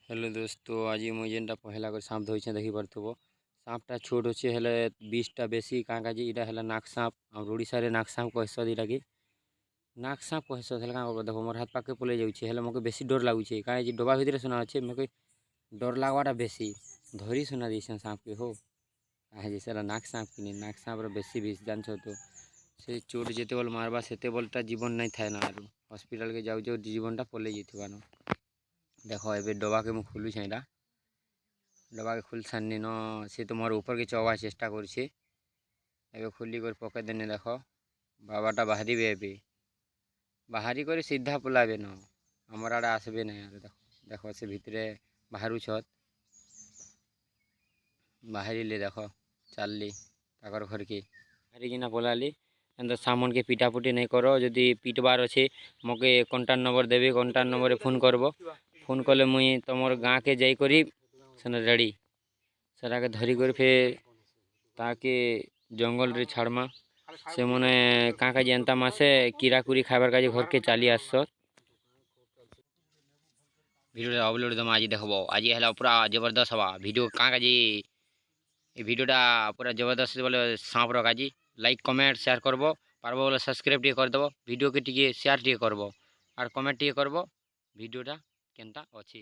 Hello दोस्तों, आज मुझे जेनटा पहला कर सांप धोई देखी पार्थ्व। सांपटा छोट अच्छे हेले 20टा बेसी क्या इटा है नाक सांप। आम ओडिशा नाक सांप कहस इटा कि नाक सांप कहस देख मोर हाथ पाके पलि जाऊे मोके बेसी डर लगुचे कहीं डबा भितर सुना अच्छे मोके डर लगवाटा बेसी धरी सुना दी सांप के हो कहे से नाक सांप कि नाक सांप बेसी विष जान तो से चोट जिते बल मारवा से बलटा जीवन नहीं थाए ना हॉस्पिटल के जाऊ जाऊ जीवनटा पलि जान। देख ए डबा के मुझे खोलुचे यहाँ डबा के खोल सारनी न सी तो मोर ऊपर के चवा चेष्टा कर खोलिक पके देने देख बाबाटा बाहरी ए बाहरी कर सीधा पलाबे न आमर आड़े आसबे ना यार। देख देख से भितरे बाहर छत बाहरी देख चलली ताकर घर के बाहरी किना पलाली एंत सामान के पिटापुटी नहीं करो जदि पिटबार अच्छे मके कंटाक्ट नंबर देवी कंटाक्ट नंबर फोन करब फोन कले मुई तुम गाँ के जाकरी सेन रेडी सेटा के धरी कर फिर ताके जंगल रे छाड़मा से मैंने क्या जनता मासे कीराकुरी खाबार का घर के चली आस भिडियो अपलोड दम आज देखब आज है पूरा जबरदस्त हवा भिडियो क्या भिडियोटा पूरा जबरदस्त बोले सांप रखा लाइक कमेंट शेयर करब पार्ब बोले सब्सक्राइब टे करदेव भिडियो के टी शेयर टे करब और कमेंट टे करब भिडियोटा केनता अच्छी।